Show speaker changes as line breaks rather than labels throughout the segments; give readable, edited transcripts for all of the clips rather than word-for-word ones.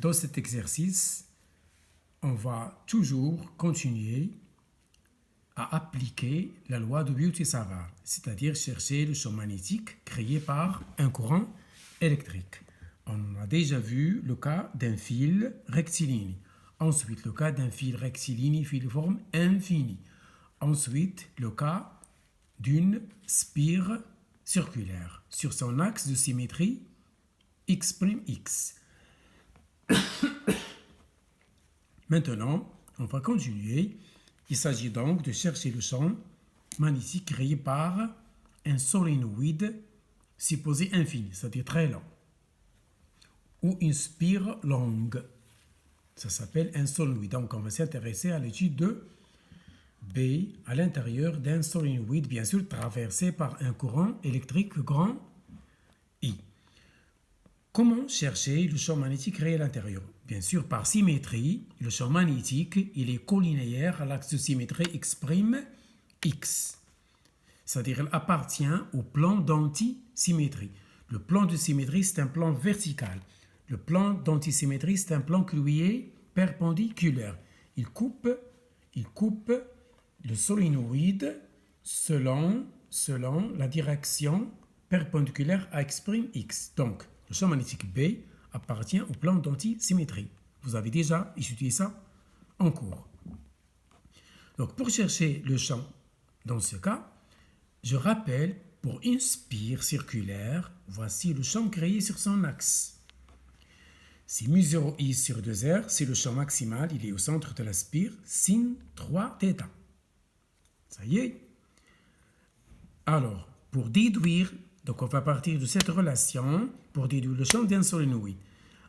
Dans cet exercice, on va toujours continuer à appliquer la loi de Biot-Savart, c'est-à-dire chercher le champ magnétique créé par un courant électrique. On a déjà vu le cas d'un fil rectiligne. Ensuite, le cas d'un fil rectiligne filiforme infini. Ensuite, le cas d'une spire circulaire sur son axe de symétrie X'. Maintenant, on va continuer. Il s'agit donc de chercher le champ magnétique créé par un solénoïde supposé infini, c'est-à-dire très long, ou une spire longue. Ça s'appelle un solénoïde. Donc, on va s'intéresser à l'étude de B à l'intérieur d'un solénoïde, bien sûr, traversé par un courant électrique grand I. Comment chercher le champ magnétique créé à l'intérieur? Bien sûr, par symétrie, le champ magnétique il est collinéaire à l'axe de symétrie X'. C'est-à-dire qu'il appartient au plan d'antisymétrie. Le plan de symétrie, c'est un plan vertical. Le plan d'antisymétrie, c'est un plan qui lui est perpendiculaire. Il coupe le solénoïde selon la direction perpendiculaire à X'. Donc, le champ magnétique B appartient au plan d'antisymétrie. Vous avez déjà étudié ça en cours. Donc, pour chercher le champ dans ce cas, je rappelle, pour une spire circulaire, voici le champ créé sur son axe. Si mu0i sur 2r, c'est le champ maximal, il est au centre de la spire, sin 3θ. Ça y est. Alors, pour déduire, donc on va partir de cette relation, pour déduire le champ d'un solénoïde,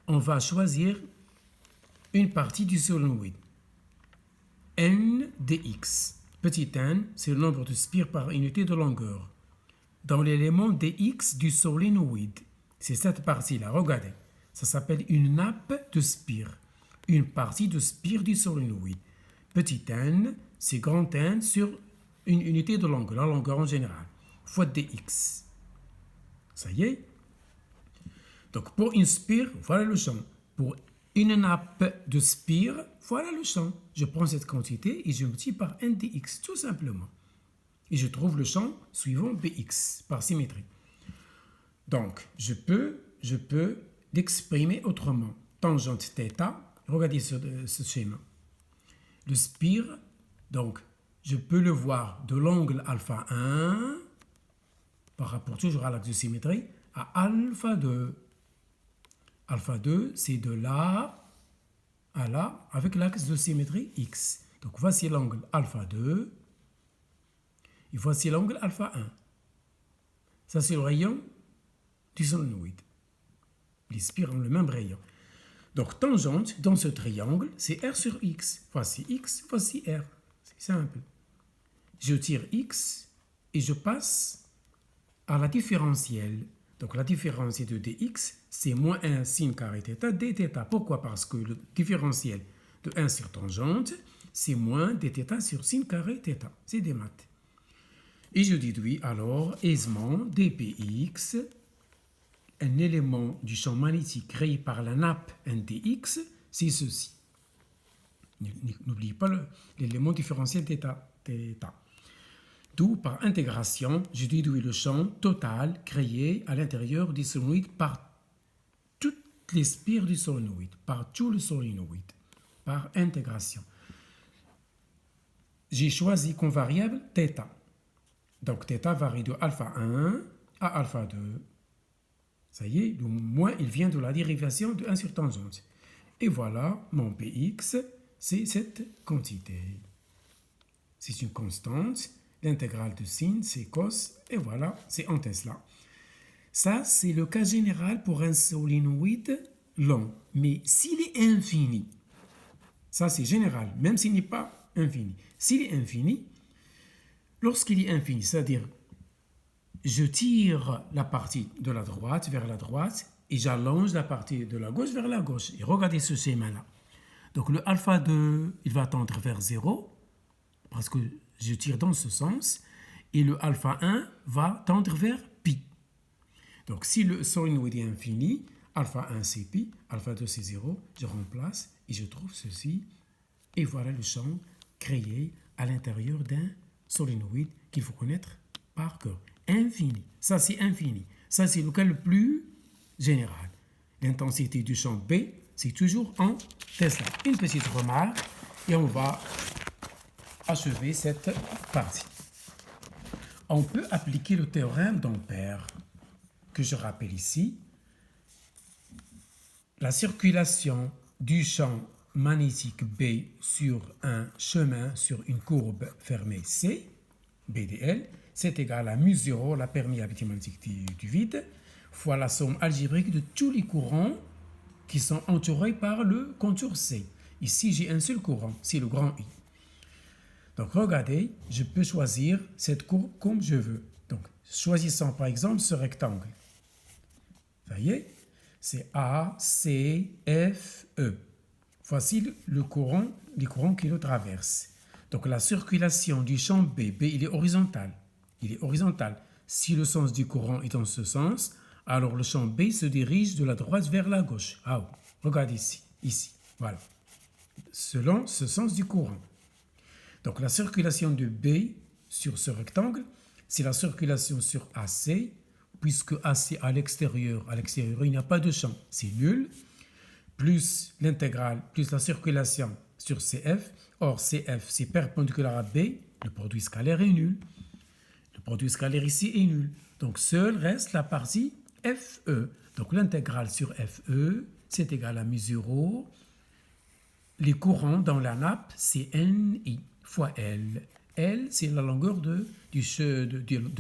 on va choisir une partie du solénoïde. N dx. Petit n, c'est le nombre de spires par unité de longueur. Dans l'élément dx du solénoïde, c'est cette partie-là, regardez. Ça s'appelle une nappe de spire. Une partie de spire du solénoïde. Petit n, c'est grand N sur une unité de longueur, la longueur en général, fois dx. Ça y est. Donc pour une spire, voilà le champ. Pour une nappe de spire, voilà le champ. Je prends cette quantité et je multiplie par n dx, tout simplement. Et je trouve le champ suivant bx, par symétrie. Donc, je peux l'exprimer autrement. Tangente θ, regardez ce schéma. Le spire, donc, je peux le voir de l'angle alpha 1, par rapport toujours à l'axe de symétrie, à alpha 2. Alpha 2, c'est de là à là, avec l'axe de symétrie x. Donc, voici l'angle alpha 2, et voici l'angle alpha 1. Ça, c'est le rayon du solénoïde. Les spires ont le même rayon. Donc, tangente dans ce triangle, c'est R sur X. Voici X, voici R. C'est simple. Je tire X et je passe à la différentielle. Donc, la différentielle de dx, c'est moins 1 sin carré θ dθ. Pourquoi? Parce que le différentiel de 1 sur tangente, c'est moins dθ sur sin carré θ. C'est des maths. Et je déduis alors aisément dpx, un élément du champ magnétique créé par la nappe ndx, c'est ceci. N'oubliez pas l'élément différentiel θ. D'où, par intégration, je déduis le champ total créé à l'intérieur du solénoïde par toutes les spires du solénoïde, par tout le solénoïde, par intégration. J'ai choisi comme variable θ. Donc, θ varie de alpha 1 à alpha 2. Ça y est, le moins, il vient de la dérivation de 1 sur tangente. Et voilà, mon px, c'est cette quantité. C'est une constante. L'intégrale de sin, c'est cos, et voilà, c'est en Tesla. Ça, c'est le cas général pour un solénoïde long. Mais s'il est infini, ça c'est général, même s'il n'est pas infini. S'il est infini, lorsqu'il est infini, c'est-à-dire, je tire la partie de la droite vers la droite et j'allonge la partie de la gauche vers la gauche. Et regardez ce schéma-là. Donc le alpha 2, il va tendre vers 0, parce que je tire dans ce sens, et le alpha 1 va tendre vers pi. Donc si le solénoïde est infini, Alpha 1 c'est pi, alpha 2 c'est 0, je remplace et je trouve ceci. Et voilà le champ créé à l'intérieur d'un solénoïde qu'il faut connaître par cœur. Infini, ça c'est infini. Ça c'est le cas le plus général. L'intensité du champ B, c'est toujours en Tesla. Une petite remarque et on va achever cette partie. On peut appliquer le théorème d'Ampère que je rappelle ici. La circulation du champ magnétique B sur un chemin, sur une courbe fermée C, BDL, c'est égal à μ0, la perméabilité magnétique du vide, fois la somme algébrique de tous les courants qui sont entourés par le contour C. Ici, j'ai un seul courant, c'est le grand I. Donc, regardez, je peux choisir cette courbe comme je veux. Donc, choisissons par exemple ce rectangle. Vous voyez, c'est A, C, F, E. Voici les courants qui le traversent. Donc, la circulation du champ B, il est horizontal. Il est horizontal. Si le sens du courant est dans ce sens, alors le champ B se dirige de la droite vers la gauche. Ah, regardez ici, voilà. Selon ce sens du courant. Donc la circulation de B sur ce rectangle, c'est la circulation sur AC, puisque AC à l'extérieur, il n'y a pas de champ, c'est nul, plus l'intégrale, plus la circulation sur CF. Or, CF, c'est perpendiculaire à B, le produit scalaire est nul. Le produit scalaire ici est nul. Donc, seul reste la partie FE. Donc, l'intégrale sur FE, c'est égal à μ0. Les courants dans la nappe, c'est NI fois L. L, c'est la longueur de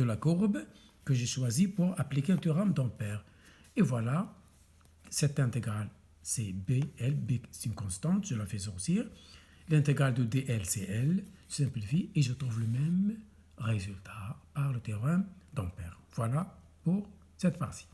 la courbe que j'ai choisie pour appliquer le théorème d'Ampère. Et voilà, cette intégrale, c'est BL. B, c'est une constante, je la fais sortir. L'intégrale de DL, c'est L. Je simplifie et je trouve le même résultat par le théorème d'Ampère. Voilà pour cette partie.